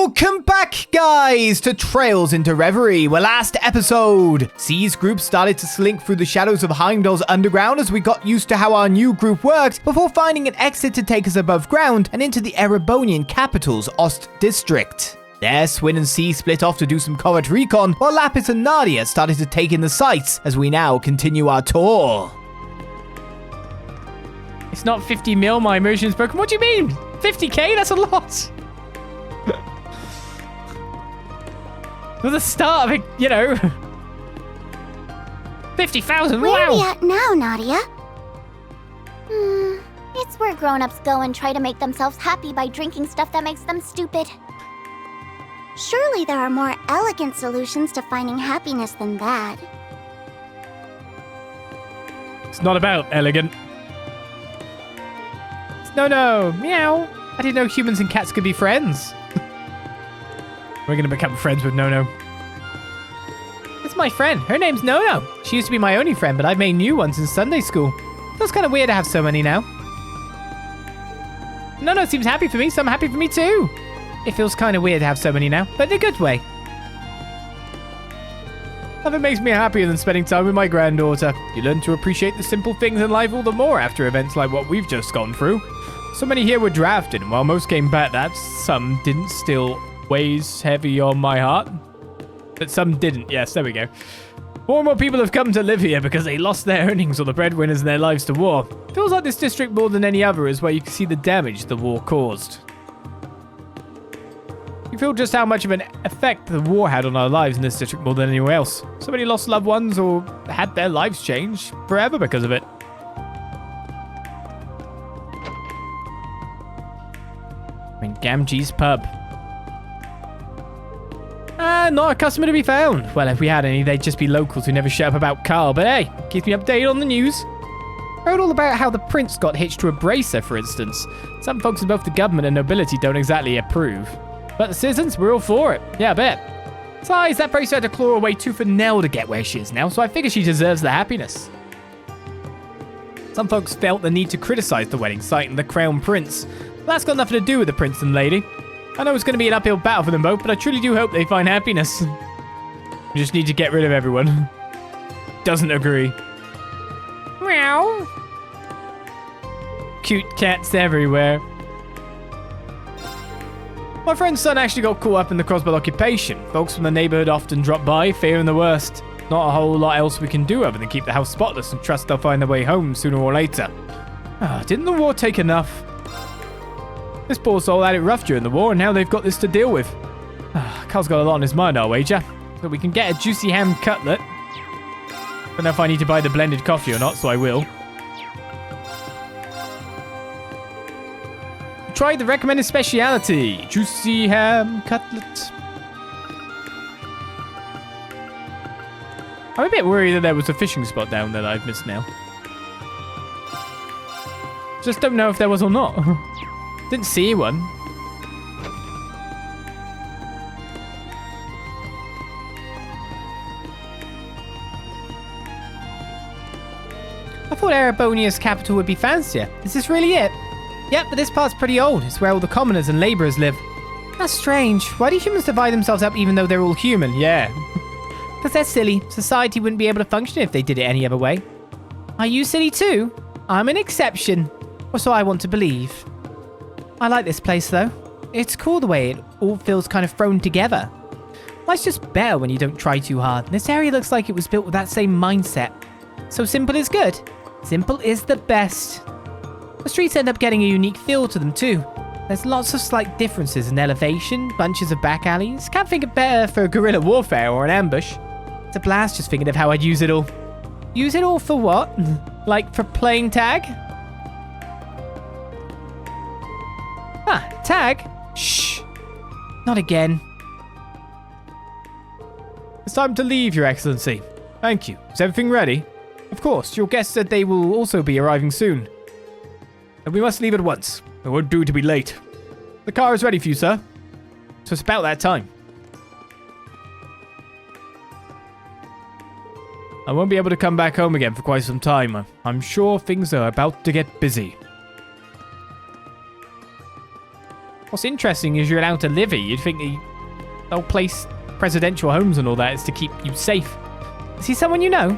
Welcome back, guys, to Trails into Reverie, where last episode, C's group started to slink through the shadows of Heimdallr's underground as we got used to how our new group worked before finding an exit to take us above ground and into the Erebonian capital's Ost District. There, Swin and C split off to do some covert recon, while Lapis and Nadia started to take in the sights as we now continue our tour. It's not 50 mil, my immersion is broken. What do you mean? 50k? That's a lot. For the start of it, you know. 50,000, wow. Where are we at now, Nadia? It's where grown-ups go and try to make themselves happy by drinking stuff that makes them stupid. Surely there are more elegant solutions to finding happiness than that. It's not about elegant. It's no, meow. I didn't know humans and cats could be friends. We're gonna become friends with No-No. It's my friend. Her name's No-No. She used to be my only friend, but I've made new ones in Sunday school. Feels kind of weird to have so many now. No-No seems happy for me, so I'm happy for me too. It feels kind of weird to have so many now, but in a good way. Nothing makes me happier than spending time with my granddaughter. You learn to appreciate the simple things in life all the more after events like what we've just gone through. So many here were drafted, and while most came back, that some didn't, still weighs heavy on my heart. But some didn't. Yes, there we go. More and more people have come to live here because they lost their earnings or the breadwinners in their lives to war. Feels like this district more than any other is where you can see the damage the war caused. You feel just how much of an effect the war had on our lives in this district more than anywhere else. So many lost loved ones or had their lives changed forever because of it. I'm in Gamgee's pub. Not a customer to be found. Well, if we had any, they'd just be locals who never shut up about Carl. But hey, keeps me updated on the news. Heard all about how the prince got hitched to a bracer, for instance. Some folks in both the government and nobility don't exactly approve. But the citizens, we're all for it. Yeah, I bet. Besides, that bracer had to claw away tooth and nail to get where she is now, so I figure she deserves the happiness. Some folks felt the need to criticize the wedding, citing the crown prince. But that's got nothing to do with the prince and lady. I know it's going to be an uphill battle for them both, but I truly do hope they find happiness. We just need to get rid of everyone. Doesn't agree. Meow. Cute cats everywhere. My friend's son actually got caught up in the Crossbell occupation. Folks from the neighborhood often drop by, fearing the worst. Not a whole lot else we can do other than keep the house spotless and trust they'll find their way home sooner or later. Didn't the war take enough? This poor soul had it rough during the war, and now they've got this to deal with. Carl's got a lot on his mind, I'll wager. But we can get a juicy ham cutlet. Don't know if I need to buy the blended coffee or not, so I will. Try the recommended speciality, juicy ham cutlet. I'm a bit worried that there was a fishing spot down there that I've missed now. Just don't know if there was or not. Didn't see one. I thought Erebonia's capital would be fancier. Is this really it? Yep, but this part's pretty old. It's where all the commoners and laborers live. That's strange. Why do humans divide themselves up even though they're all human? Yeah. Because they're silly. Society wouldn't be able to function if they did it any other way. Are you silly too? I'm an exception. Or so I want to believe. I like this place though. It's cool the way it all feels kind of thrown together. Life's just better when you don't try too hard. This area looks like it was built with that same mindset. So simple is good. Simple is the best. The streets end up getting a unique feel to them too. There's lots of slight differences in elevation, bunches of back alleys. Can't think of better for guerrilla warfare or an ambush. It's a blast just thinking of how I'd use it all. Use it all for what? Like for playing tag? Tag? Shh. Not again. It's time to leave, Your Excellency. Thank you. Is everything ready? Of course, your guests said they will also be arriving soon. And we must leave at once. It won't do to be late. The car is ready for you, sir. So it's about that time. I won't be able to come back home again for quite some time. I'm sure things are about to get busy. What's interesting is you're allowed to live here. You'd think they'll place presidential homes and all that is to keep you safe. Is he someone you know?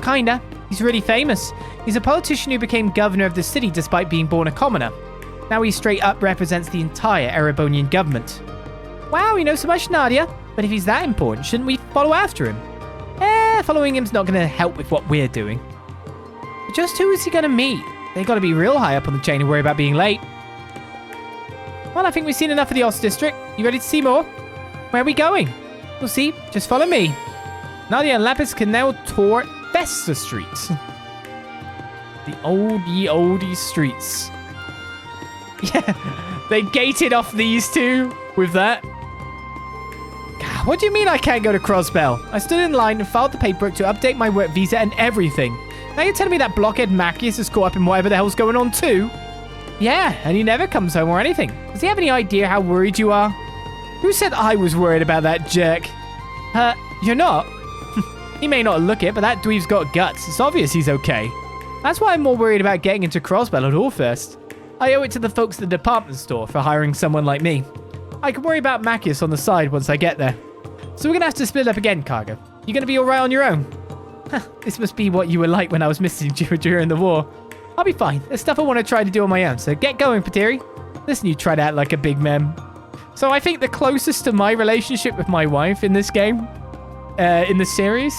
Kinda. He's really famous. He's a politician who became governor of the city despite being born a commoner. Now he straight up represents the entire Erebonian government. Wow, you know so much, Nadia. But if he's that important, shouldn't we follow after him? Following him's not going to help with what we're doing. But just who is he going to meet? They got to be real high up on the chain and worry about being late. Well, I think we've seen enough of the Ost District. You ready to see more? Where are we going? We'll see. Just follow me. Nadia and Lapis can now tour Vesta Street. The oldie streets. Yeah, they gated off these two with that. God, what do you mean I can't go to Crossbell? I stood in line and filed the paperwork to update my work visa and everything. Now you're telling me that blockhead Macius is caught up in whatever the hell's going on too? Yeah, and he never comes home or anything. Does he have any idea how worried you are? Who said I was worried about that jerk? You're not? He may not look it, but that dweeb's got guts. It's obvious he's okay. That's why I'm more worried about getting into Crossbell at all first. I owe it to the folks at the department store for hiring someone like me. I can worry about Macius on the side once I get there. So we're going to have to split up again, Cargo. You going to be alright on your own? This must be what you were like when I was missing you during the war. I'll be fine. There's stuff I want to try to do on my own, so get going, Pateri. Listen, you tried out like a big man. So I think the closest to my relationship with my wife in this game, in the series,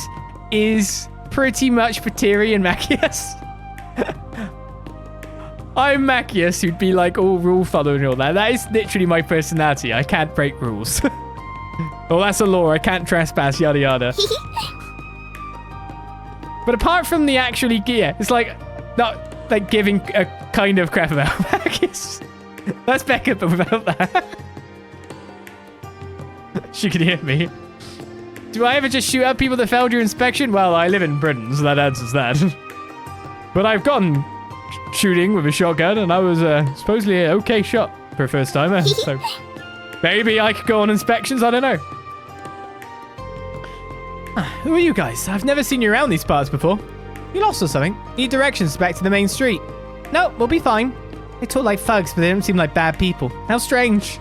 is pretty much Pateri and Macius. I'm Macius, who'd be like all rule following and all that. That is literally my personality. I can't break rules. Well, that's a law. I can't trespass, yada yada. But apart from the actually gear, it's like not like giving a kind of crap about Macius. That's Becca, but without that. She can hear me. Do I ever just shoot at people that failed your inspection? Well, I live in Britain, so that answers that. But I've gone shooting with a shotgun, and I was supposedly an okay shot for a first timer. So maybe I could go on inspections. I don't know. Who are you guys? I've never seen you around these parts before. You lost or something? Need directions back to the main street? No, we'll be fine. They talk like thugs, but they don't seem like bad people. How strange.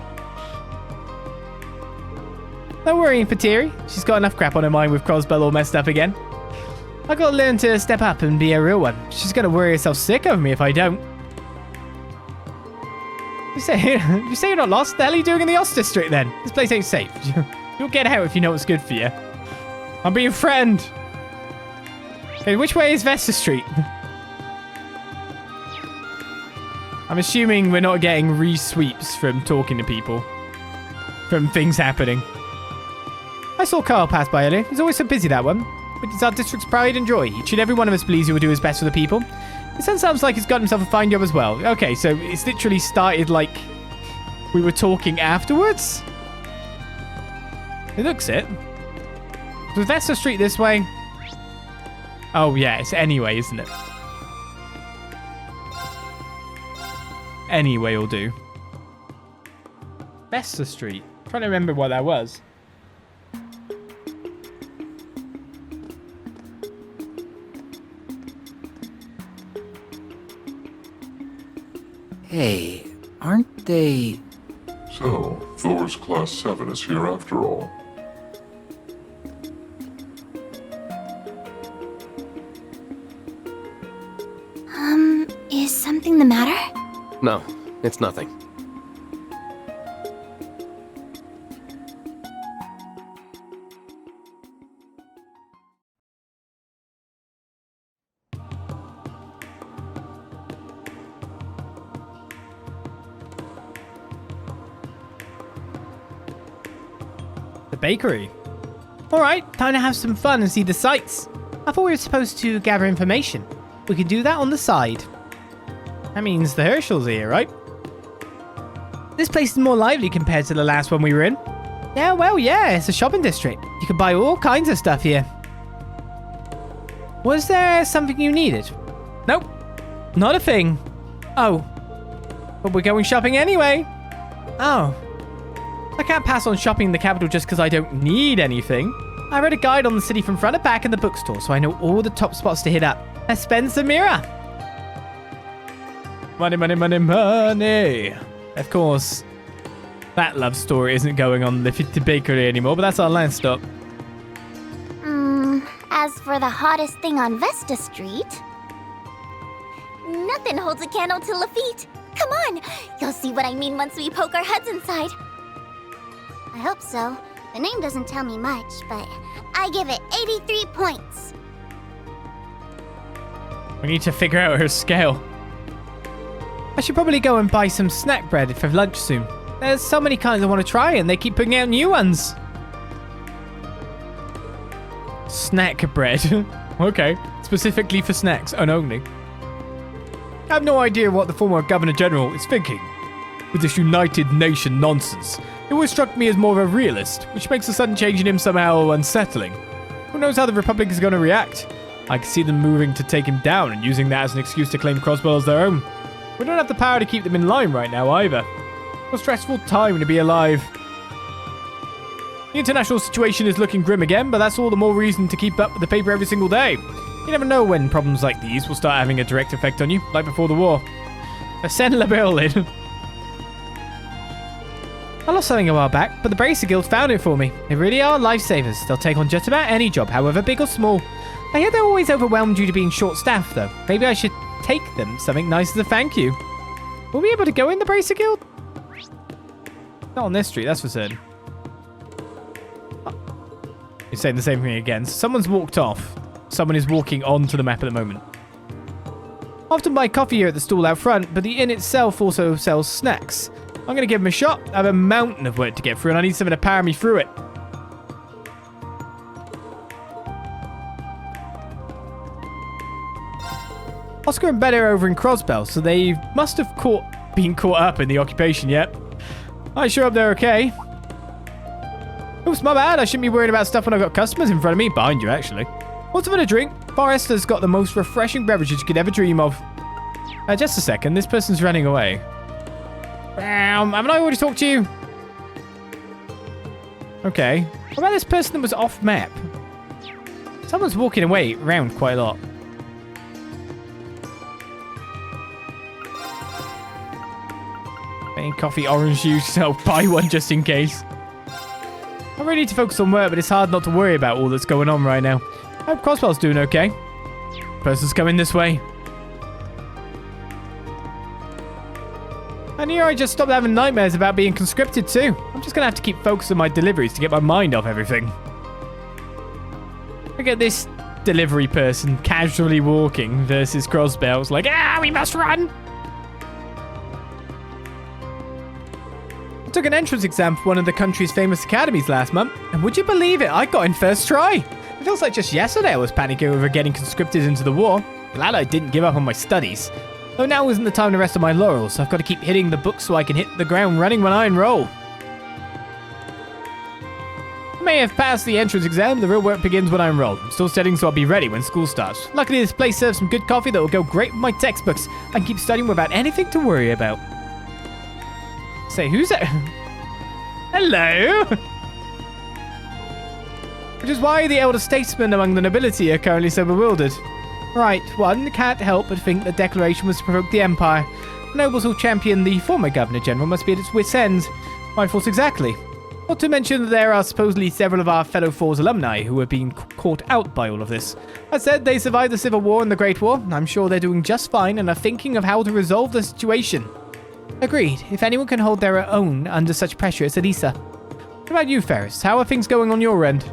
No worrying, Pateri. She's got enough crap on her mind with Crossbell all messed up again. I gotta learn to step up and be a real one. She's gonna worry herself sick over me if I don't. You say you're not lost? What the hell are you doing in the Ost District then? This place ain't safe. You'll get out if you know what's good for you. I'm being threatened. Okay, which way is Vesta Street? I'm assuming we're not getting re-sweeps from talking to people. From things happening. I saw Carl pass by earlier. He's always so busy, that one. But it's our district's pride and joy. Should every one of us believe he will do his best for the people? It sounds like he's got himself a fine job as well. Okay, so it's literally started like we were talking afterwards? It looks it. So Vesta Street this way. Oh, yeah, it's anyway, isn't it? Anyway will do. Vesta Street. I'm trying to remember what that was. Hey, aren't they... So, Thor's Class 7 is here after all. Is something the matter? No, it's nothing. The bakery. Alright, time to have some fun and see the sights. I thought we were supposed to gather information. We can do that on the side. That means the Herschels are here, right? This place is more lively compared to the last one we were in. Yeah, well, yeah, it's a shopping district. You can buy all kinds of stuff here. Was there something you needed? Nope, not a thing. Oh, but we're going shopping anyway. Oh, I can't pass on shopping in the capital just because I don't need anything. I read a guide on the city from front to back in the bookstore, so I know all the top spots to hit up. Let's spend some mirror. Money, money, money, money. Of course. That love story isn't going on the bakery anymore, but that's our land stop. As for the hottest thing on Vesta Street, nothing holds a candle to Lafitte. Come on, you'll see what I mean once we poke our heads inside. I hope so. The name doesn't tell me much, but I give it 83 points. We need to figure out her scale. I should probably go and buy some snack bread for lunch soon. There's so many kinds I want to try, and they keep putting out new ones. Snack bread. Okay. Specifically for snacks and only. I have no idea what the former Governor General is thinking with this United Nation nonsense. It always struck me as more of a realist, which makes a sudden change in him somehow unsettling. Who knows how the Republic is going to react? I can see them moving to take him down and using that as an excuse to claim Crossbell as their own. We don't have the power to keep them in line right now either. What a stressful time to be alive. The international situation is looking grim again, but that's all the more reason to keep up with the paper every single day. You never know when problems like these will start having a direct effect on you, like before the war. Send La Bill in. I lost something a while back, but the Bracer Guild found it for me. They really are lifesavers. They'll take on just about any job, however big or small. I hear they're always overwhelmed due to being short-staffed, though. Maybe I should take them something nice as a thank you. Will we be able to go in the Bracer Guild? Not on this street, that's for certain. Oh. You're saying the same thing again. Someone's walked off. Someone is walking onto the map at the moment. I often buy coffee here at the stall out front, but the inn itself also sells snacks. I'm going to give them a shot. I have a mountain of work to get through, and I need something to power me through it. Oscar and Bella are over in Crossbell, so they must have been caught up in the occupation yet. I sure hope they're okay. Oops, my bad. I shouldn't be worrying about stuff when I've got customers in front of me. Behind you, actually. What's for a drink? Forrester's got the most refreshing beverages you could ever dream of. Just a second. This person's running away. Haven't I already talked to you? Okay. What about this person that was off map? Someone's walking away around quite a lot. Any coffee, orange juice, so buy one just in case. I really need to focus on work, but it's hard not to worry about all that's going on right now. I hope Crossbell's doing okay. Person's coming this way. And here I just stopped having nightmares about being conscripted too. I'm just going to have to keep focused on my deliveries to get my mind off everything. Look at this delivery person casually walking versus Crossbell. It's like, we must run. I took an entrance exam for one of the country's famous academies last month, and would you believe it, I got in first try. It feels like just yesterday I was panicking over getting conscripted into the war. Glad I didn't give up on my studies. Though now isn't the time to rest on my laurels, so I've got to keep hitting the books so I can hit the ground running when I enroll. I may have passed the entrance exam, the real work begins when I enroll. I'm still studying so I'll be ready when school starts. Luckily this place serves some good coffee that will go great with my textbooks. I can keep studying without anything to worry about. Say, who's that? Hello? Which is why the elder statesmen among the nobility are currently so bewildered. Right, one can't help but think the declaration was to provoke the Empire. The nobles who champion the former Governor General must be at its wits' end. My thoughts exactly. Not to mention that there are supposedly several of our fellow Force alumni who have been caught out by all of this. As said, they survived the Civil War and the Great War. I'm sure they're doing just fine and are thinking of how to resolve the situation. Agreed. If anyone can hold their own under such pressure, it's Elisa. What about you, Ferris? How are things going on your end?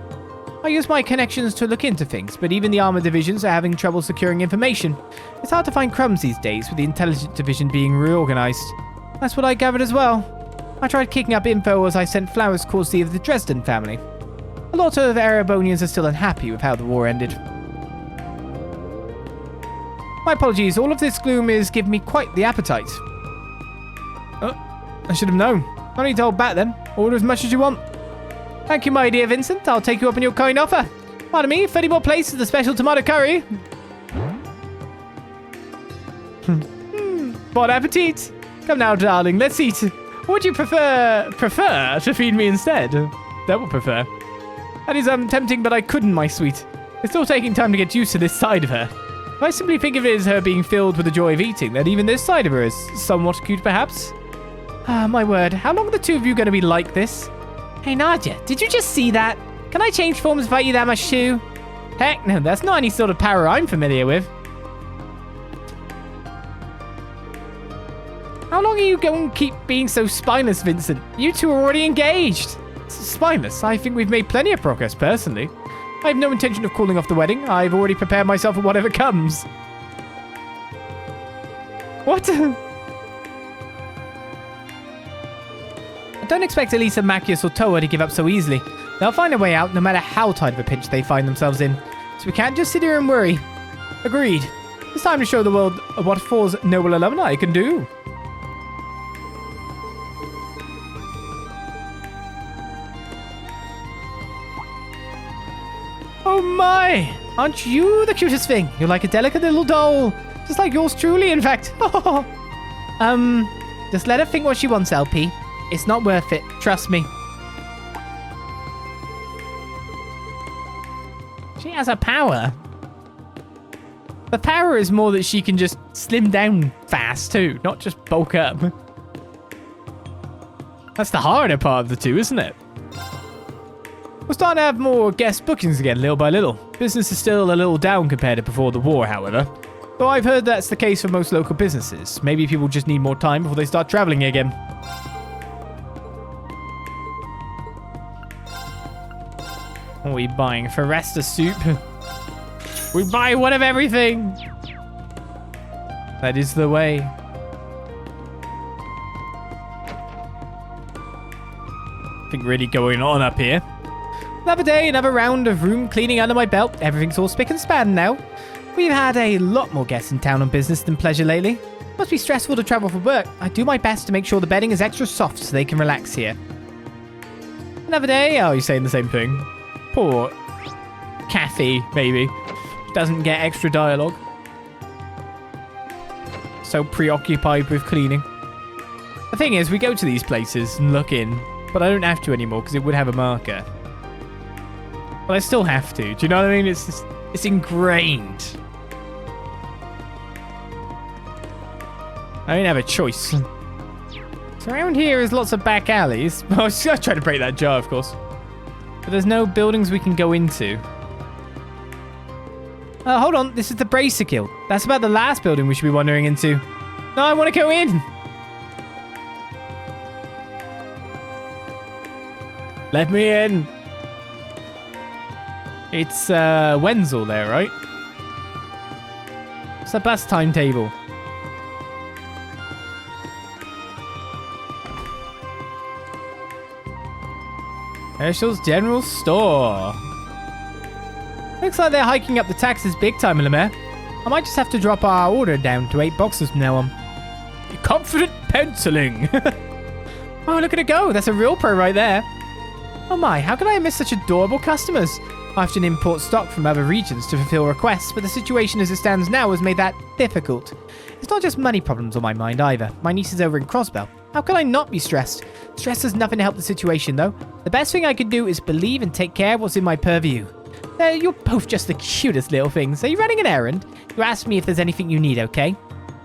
I use my connections to look into things, but even the armor divisions are having trouble securing information. It's hard to find crumbs these days with the intelligence division being reorganized. That's what I gathered as well. I tried kicking up info as I sent flowers courtesy of the Dresden family. A lot of Erebonians are still unhappy with how the war ended. My apologies, all of this gloom is giving me quite the appetite. Oh, I should have known. No need to hold back then. Order as much as you want. Thank you, my dear Vincent. I'll take you up on your kind offer. Pardon me, 30 more plates of the special tomato curry. Bon appetit. Come now, darling, let's eat. Would you prefer to feed me instead? That would prefer. That is tempting, but I couldn't, my sweet. It's still taking time to get used to this side of her. If I simply think of it as her being filled with the joy of eating, then even this side of her is somewhat cute, perhaps. Ah, my word. How long are the two of you going to be like this? Hey, Nadia, did you just see that? Can I change forms if I eat that much too? Heck no, that's not any sort of power I'm familiar with. How long are you going to keep being so spineless, Vincent? You two are already engaged. Spineless? I think we've made plenty of progress, personally. I have no intention of calling off the wedding. I've already prepared myself for whatever comes. What? I don't expect Elisa, Macius, or Toa to give up so easily. They'll find a way out no matter how tight of a pinch they find themselves in. So we can't just sit here and worry. Agreed. It's time to show the world what 4's noble alumni can do. Oh my! Aren't you the cutest thing? You're like a delicate little doll. Just like yours truly, in fact. Just let her think what she wants, LP. It's not worth it. Trust me. She has a power. The power is more that she can just slim down fast too, not just bulk up. That's the harder part of the two, isn't it? We're starting to have more guest bookings again, little by little. Business is still a little down compared to before the war, however. Though I've heard that's the case for most local businesses. Maybe people just need more time before they start traveling again. What are we buying? Foresta soup? We buy one of everything! That is the way. Nothing really going on up here. Another day, another round of room cleaning under my belt. Everything's all spick and span now. We've had a lot more guests in town on business than pleasure lately. Must be stressful to travel for work. I do my best to make sure the bedding is extra soft so they can relax here. Another day. Oh, you're saying the same thing. Poor Kathy, maybe. Doesn't get extra dialogue. So preoccupied with cleaning. The thing is, we go to these places and look in, but I don't have to anymore because it would have a marker. But I still have to. Do you know what I mean? It's ingrained. I don't have a choice. So around here is lots of back alleys. I was trying to break that jar, of course. But there's no buildings we can go into. Hold on. This is the Bracer Guild. That's about the last building we should be wandering into. No, I want to go in. Let me in. It's Wenzel there, right? It's the bus timetable. Herschel's General Store. Looks like they're hiking up the taxes big time, Lemaire. I might just have to drop our order down to 8 boxes from now on. Confident penciling. Oh, look at it go. That's a real pro right there. Oh my, how could I miss such adorable customers? I often import stock from other regions to fulfill requests, but the situation as it stands now has made that difficult. It's not just money problems on my mind either. My niece is over in Crossbell. How can I not be stressed? Stress does nothing to help the situation though. The best thing I can do is believe and take care of what's in my purview. You're both just the cutest little things. Are you running an errand? You asked me if there's anything you need, okay?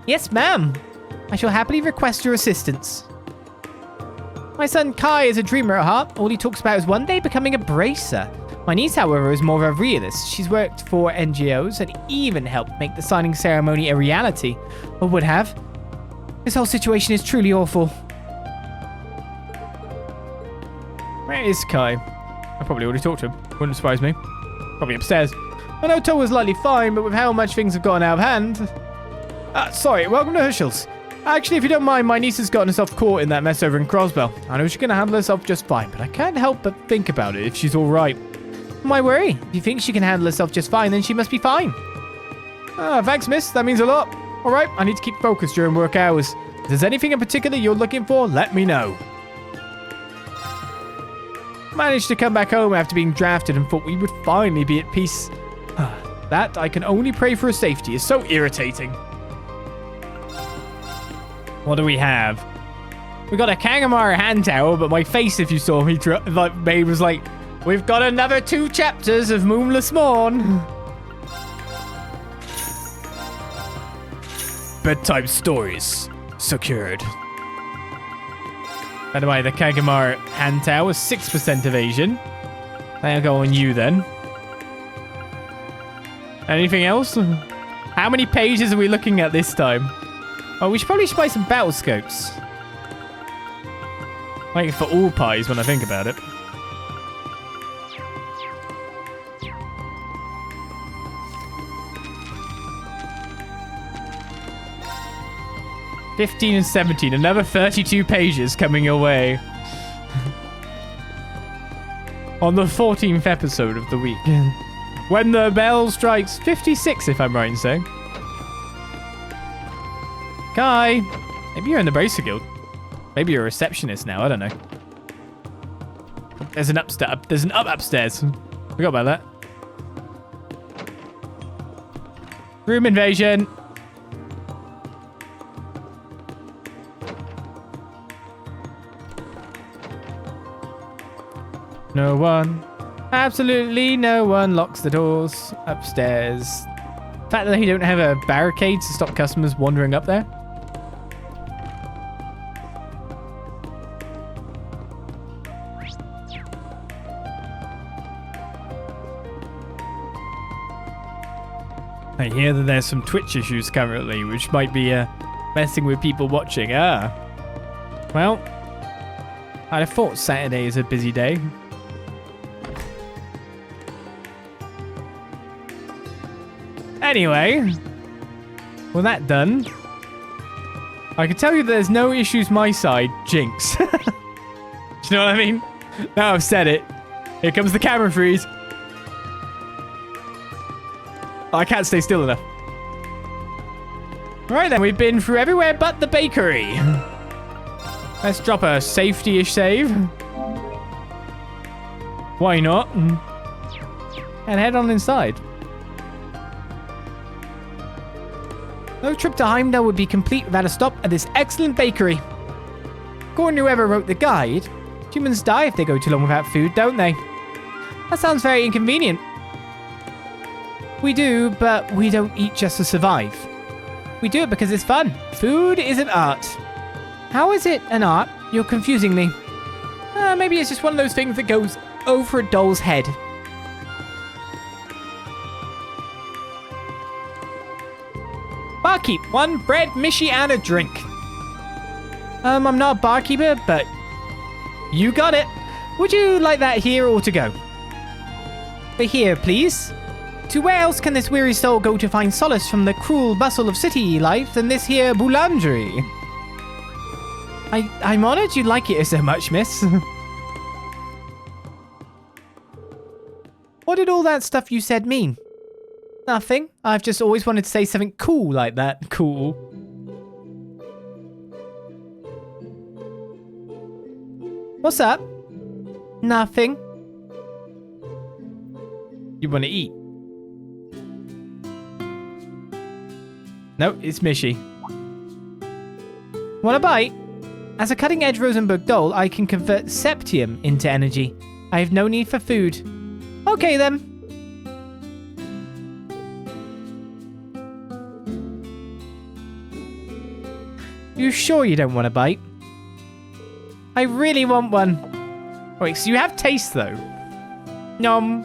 Yes, ma'am. I shall happily request your assistance. My son Kai is a dreamer at heart. All he talks about is one day becoming a bracer. My niece, however, is more of a realist. She's worked for NGOs and even helped make the signing ceremony a reality. Or would have. This whole situation is truly awful. Where is Kai? I probably already talked to him. Wouldn't surprise me. Probably upstairs. I know Toa's likely fine, but with how much things have gotten out of hand... sorry, welcome to Herschel's. Actually, if you don't mind, my niece has gotten herself caught in that mess over in Crossbell. I know she's going to handle herself just fine, but I can't help but think about it if she's all right. Why worry? If you think she can handle herself just fine, then she must be fine. Thanks, miss. That means a lot. All right, I need to keep focused during work hours. If there's anything in particular you're looking for, let me know. Managed to come back home after being drafted and thought we would finally be at peace. That I can only pray for her safety is so irritating. What do we have? We got a Kangamara hand towel, but my face, if you saw me, was like, we've got another 2 chapters of Moonless Morn. Bedtime stories secured. By the way, the Hajimari hand towel was 6% evasion. That'll go on you then. Anything else? How many pages are we looking at this time? Oh, we should probably buy some battle scopes. Like for all pies when I think about it. $15 and $17, another 32 pages coming your way. On the 14th episode of the week. When the bell strikes 56, if I'm right in saying. Kai, maybe you're in the Bracer Guild. Maybe you're a receptionist now, I don't know. There's an upstairs. Forgot about that. Room invasion. No one, absolutely no one locks the doors upstairs. The fact that they don't have a barricade to stop customers wandering up there. I hear that there's some Twitch issues currently, which might be messing with people watching. Well, I'd have thought Saturday is a busy day. Anyway, with that done, I can tell you that there's no issues my side. Jinx. Do you know what I mean? Now I've said it. Here comes the camera freeze. I can't stay still enough. Right then, we've been through everywhere but the bakery. Let's drop a safety-ish save. Why not? And head on inside. No trip to Heimdallr would be complete without a stop at this excellent bakery. According to whoever wrote the guide, humans die if they go too long without food, don't they? That sounds very inconvenient. We do, but we don't eat just to survive. We do it because it's fun. Food is an art. How is it an art? You're confusing me. Maybe it's just one of those things that goes over a doll's head. Barkeep, 1 bread, mishi, and a drink. I'm not a barkeeper, but you got it. Would you like that here or to go? The here, please. To where else can this weary soul go to find solace from the cruel bustle of city life than this here Olizandri? I'm honored you like it so much, miss. What did all that stuff you said mean? Nothing. I've just always wanted to say something cool like that. Cool. What's up? Nothing. You want to eat? No, it's Mishi. Want a bite? As a cutting-edge Rosenberg doll, I can convert septium into energy. I have no need for food. Okay, then. You sure you don't want a bite? I really want one. Wait, so you have taste, though? Nom.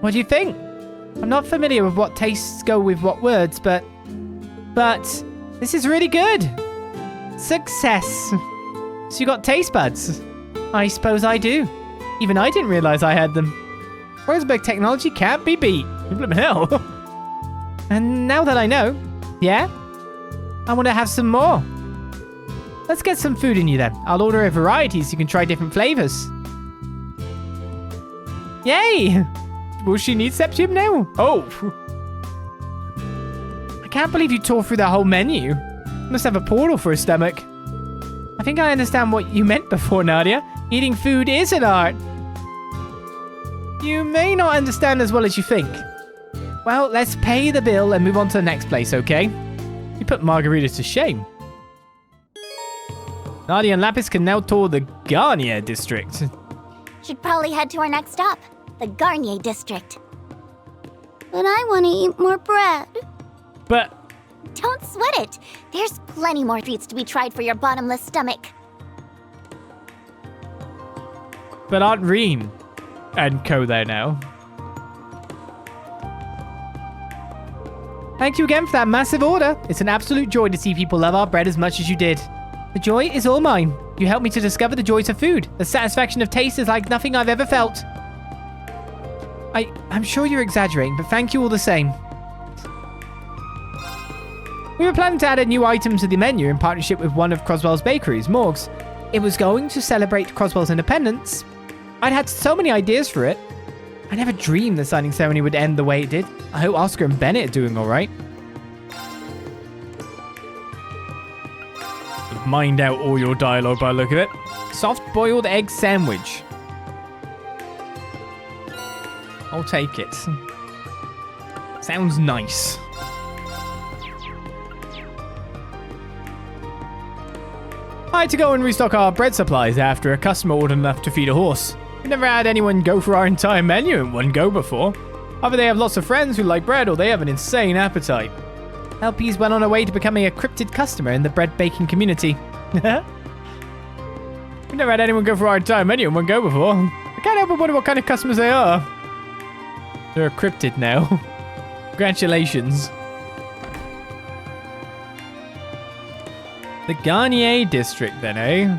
What do you think? I'm not familiar with what tastes go with what words, but this is really good. Success. So you got taste buds? I suppose I do. Even I didn't realize I had them. Rosenberg technology can't be beat. Blimmin' hell. And now that I know, yeah, I want to have some more. Let's get some food in you then. I'll order a variety so you can try different flavors. Yay! Will she need septium now? Oh. I can't believe you tore through that whole menu. Must have a portal for a stomach. I think I understand what you meant before, Nadia. Eating food is an art. You may not understand as well as you think. Well, let's pay the bill and move on to the next place, okay? You put Margarita to shame. Nadia and Lapis can now tour the Garnier District. Should probably head to our next stop, the Garnier District. But I want to eat more bread. But Don't sweat it. There's plenty more treats to be tried for your bottomless stomach. But aren't Rean and co there now? Thank you again for that massive order. It's an absolute joy to see people love our bread as much as you did. The joy is all mine. You helped me to discover the joys of food. The satisfaction of taste is like nothing I've ever felt. I'm sure you're exaggerating, but thank you all the same. We were planning to add a new item to the menu in partnership with one of Crossbell's bakeries, Morg's. It was going to celebrate Crossbell's independence. I'd had so many ideas for it. I never dreamed the signing ceremony would end the way it did. I hope Oscar and Bennett are doing all right. Mind out all your dialogue by the look of it. Soft-boiled egg sandwich. I'll take it. Sounds nice. I had to go and restock our bread supplies after a customer ordered enough to feed a horse. We've never had anyone go for our entire menu in one go before. Either they have lots of friends who like bread or they have an insane appetite. LP's went on her way to becoming a cryptid customer in the bread baking community. We've never had anyone go for our entire menu in one go before. I can't help but wonder what kind of customers they are. They're a cryptid now. Congratulations. The Garnier District then, eh?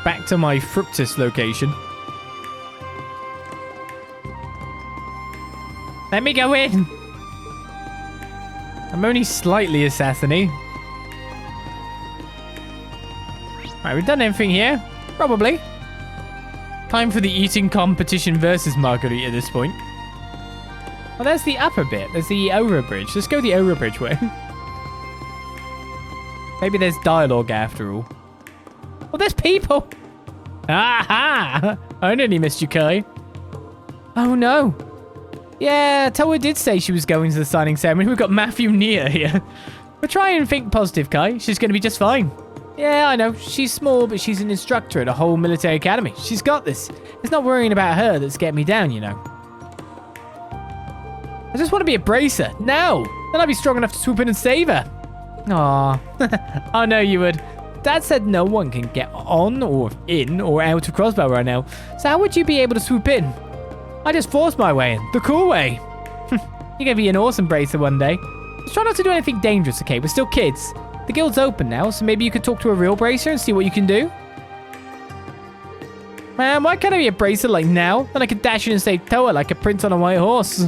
Back to my Fructus location. Let me go in. I'm only slightly assassiny. Alright, we've done everything here. Probably. Time for the eating competition versus Marguerite at this point. Oh, there's the upper bit. There's the overbridge. Let's go the overbridge way. Maybe there's dialogue after all. Oh, there's people. Aha! I nearly missed you, Kai. Oh, no. Yeah, Toa did say she was going to the signing ceremony. We've got Matthew Nia here. We're trying to think positive, Kai. She's going to be just fine. Yeah, I know. She's small, but she's an instructor at a whole military academy. She's got this. It's not worrying about her that's getting me down, you know. I just want to be a bracer. Now. Then I'll be strong enough to swoop in and save her. Aw. I know you would. Dad said no one can get on or in or out of Crossbell right now. So how would you be able to swoop in? I just forced my way in. The cool way. You're going to be an awesome bracer one day. Just try not to do anything dangerous, okay? We're still kids. The guild's open now, so maybe you could talk to a real bracer and see what you can do. Man, why can't I be a bracer like now? Then I could dash in and save Toa like a prince on a white horse.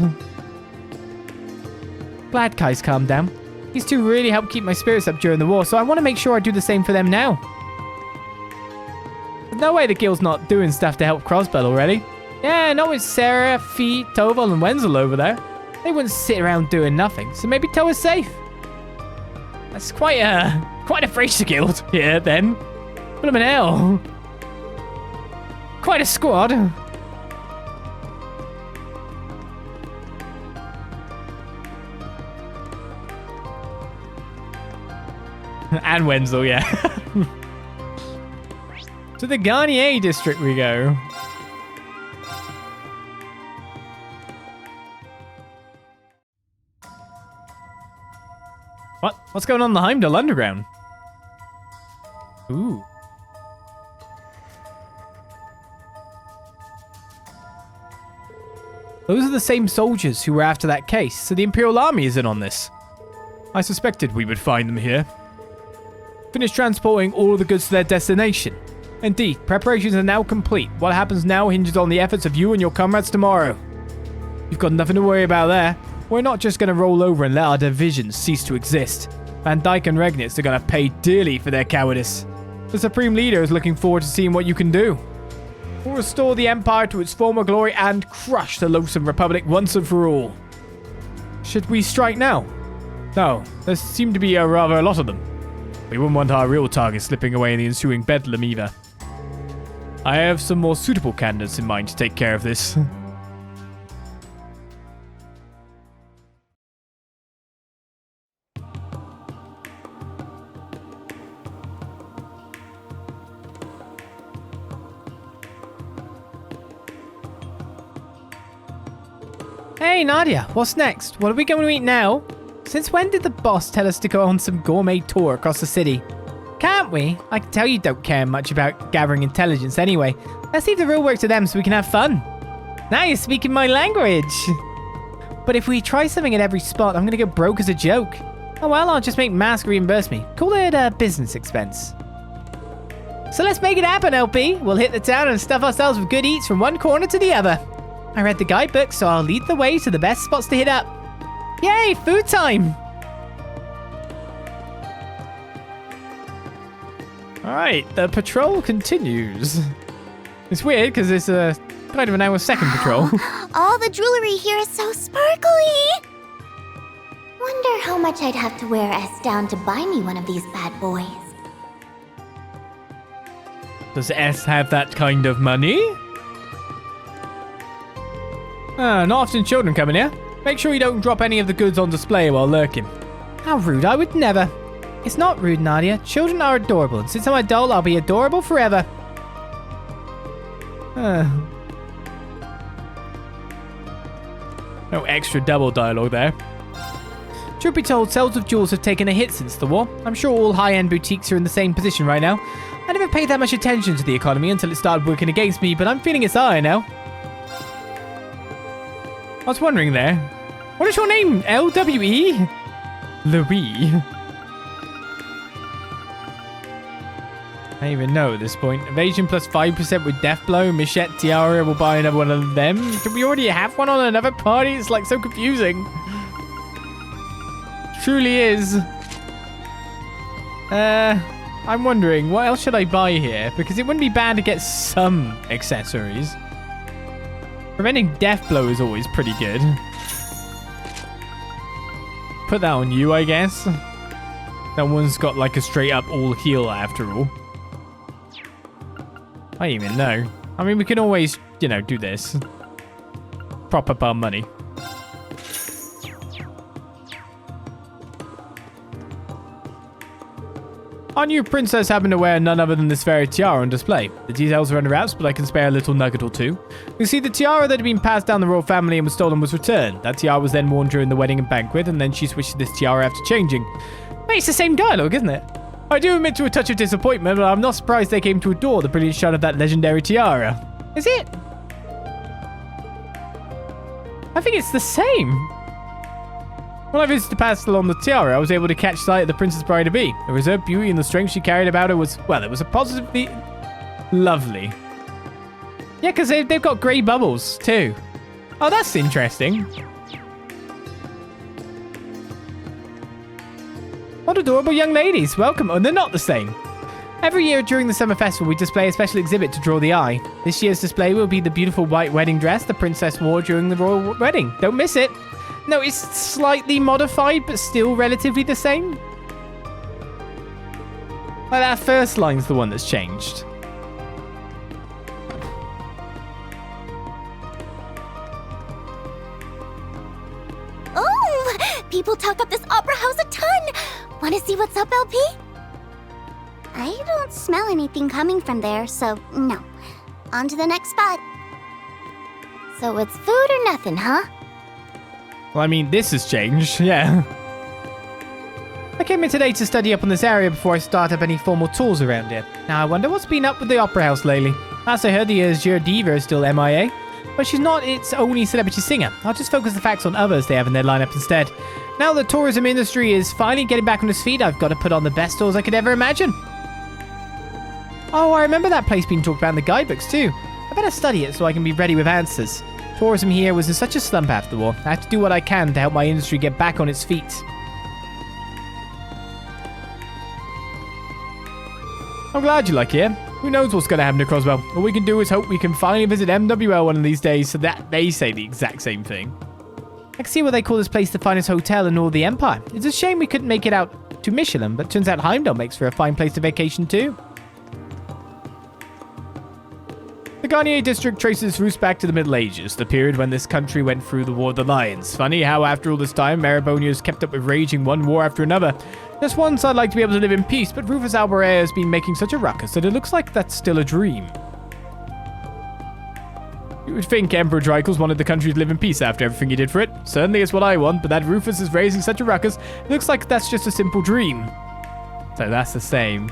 Glad Kai's calmed down. These two really helped keep my spirits up during the war, so I want to make sure I do the same for them now. There's no way the guild's not doing stuff to help Crossbell already. Yeah, not with Sarah, Fee, Toval, and Wenzel over there. They wouldn't sit around doing nothing, so maybe Toa's safe. That's quite a bracer guild here, then. Blimmin' hell. Quite a squad. And Wenzel, yeah. To the Garnier District we go. What? What's going on in the Heimdallr Underground? Ooh. Those are the same soldiers who were after that case, so the Imperial Army is in on this. I suspected we would find them here. Finish transporting all of the goods to their destination. Indeed, preparations are now complete. What happens now hinges on the efforts of you and your comrades tomorrow. You've got nothing to worry about there. We're not just going to roll over and let our divisions cease to exist. Van Dyke and Regnitz are going to pay dearly for their cowardice. The Supreme Leader is looking forward to seeing what you can do. We'll restore the Empire to its former glory and crush the loathsome Republic once and for all. Should we strike now? No, there seem to be rather a lot of them. We wouldn't want our real target slipping away in the ensuing bedlam either. I have some more suitable candidates in mind to take care of this. Hey, Nadia, what's next? What are we going to eat now? Since when did the boss tell us to go on some gourmet tour across the city? Can't we? I can tell you don't care much about gathering intelligence anyway. Let's leave the real work to them so we can have fun. Now you're speaking my language. But if we try something at every spot, I'm going to go broke as a joke. Oh well, I'll just make Mask reimburse me. Call it a business expense. So let's make it happen, LP. We'll hit the town and stuff ourselves with good eats from one corner to the other. I read the guidebook, so I'll lead the way to the best spots to hit up. Yay, food time! Alright, the patrol continues. It's weird because it's a kind of an hour-second patrol. All the jewelry here is so sparkly! Wonder how much I'd have to wear S down to buy me one of these bad boys. Does S have that kind of money? Not often children come in here. Make sure you don't drop any of the goods on display while lurking. How rude, I would never. It's not rude, Nadia. Children are adorable, and since I'm an adult, I'll be adorable forever. No extra double dialogue there. Truth be told, sales of jewels have taken a hit since the war. I'm sure all high-end boutiques are in the same position right now. I never paid that much attention to the economy until it started working against me, but I'm feeling its eye now. I was wondering there. What is your name? LWE? Louis. I don't even know at this point. Evasion plus 5% with Death Blow. Michette Tiara will buy another one of them. Do we already have one on another party? It's like so confusing. Truly is. I'm wondering, what else should I buy here? Because it wouldn't be bad to get some accessories. Preventing Death Blow is always pretty good. Put that on you, I guess. That one's got like a straight up all heal after all. I don't even know. I mean, we can always, you know, do this. Prop up our money. Our new princess happened to wear none other than this very tiara on display. The details are under wraps, but I can spare a little nugget or two. You see, the tiara that had been passed down the royal family and was stolen was returned. That tiara was then worn during the wedding and banquet, and then she switched to this tiara after changing. Wait, it's the same dialogue, isn't it? I do admit to a touch of disappointment, but I'm not surprised they came to adore the brilliant shine of that legendary tiara. Is it? I think it's the same. When I visited Pastel on the tiara, I was able to catch sight of the Princess Bride-to-be. The reserved beauty and the strength she carried about her was, well, it was a positively lovely. Yeah, because they've got grey bubbles, too. Oh, that's interesting. What adorable young ladies. Welcome. Oh, they're not the same. Every year during the summer festival, we display a special exhibit to draw the eye. This year's display will be the beautiful white wedding dress the princess wore during the royal wedding. Don't miss it. No, it's slightly modified, but still relatively the same. Like that first line's the one that's changed. Oh, people talk up this opera house a ton. Want to see what's up, LP? I don't smell anything coming from there, so no. On to the next spot. So it's food or nothing, huh? Well, I mean, this has changed, yeah. I came in today to study up on this area before I start up any formal tours around here. Now, I wonder what's been up with the opera house lately. Last I heard, the Azure Diva is still MIA, but she's not its only celebrity singer. I'll just focus the facts on others they have in their lineup instead. Now the tourism industry is finally getting back on its feet, I've got to put on the best tours I could ever imagine. Oh, I remember that place being talked about in the guidebooks too. I better study it so I can be ready with answers. Tourism here was in such a slump after the war. I have to do what I can to help my industry get back on its feet. I'm glad you like it here. Who knows what's going to happen to Crossbell? All we can do is hope we can finally visit MWL one of these days so that they say the exact same thing. I can see why they call this place the finest hotel in all the Empire. It's a shame we couldn't make it out to Michelin, but turns out Heimdallr makes for a fine place to vacation too. The Garnier District traces its roots back to the Middle Ages, the period when this country went through the War of the Lions. Funny how after all this time, Erebonia has kept up with raging one war after another. Just once I'd like to be able to live in peace, but Rufus Albaret has been making such a ruckus that it looks like that's still a dream. would think Emperor Drycles wanted the country to live in peace after everything he did for it. Certainly it's what I want, but that Rufus is raising such a ruckus, it looks like that's just a simple dream. So that's the same.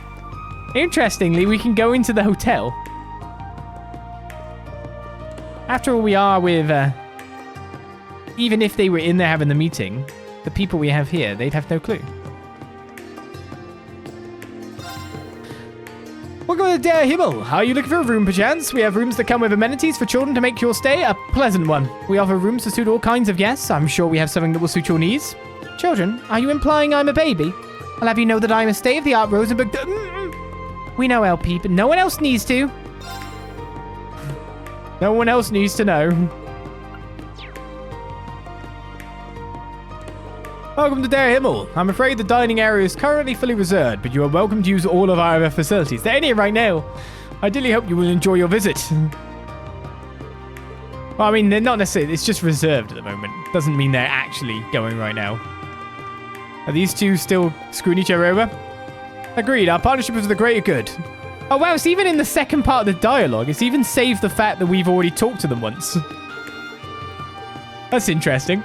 Interestingly, we can go into the hotel. After all, we are with... even if they were in there having the meeting, the people we have here, they'd have no clue. Welcome to Der Himmel. Are you looking for a room, perchance? We have rooms that come with amenities for children to make your stay a pleasant one. We offer rooms to suit all kinds of guests. I'm sure we have something that will suit your needs. Children, are you implying I'm a baby? I'll have you know that I'm a state-of-the-art Rosenberg... We know, LP, but no one else needs to. No one else needs to know. Welcome to Der Himmel. I'm afraid the dining area is currently fully reserved, but you are welcome to use all of our other facilities. They're in here right now. I really hope you will enjoy your visit. Well, I mean, they're not necessarily... It's just reserved at the moment. Doesn't mean they're actually going right now. Are these two still screwing each other over? Agreed. Our partnership is for the greater good. Oh, wow. It's even in the second part of the dialogue. It's even saved the fact that we've already talked to them once. That's interesting.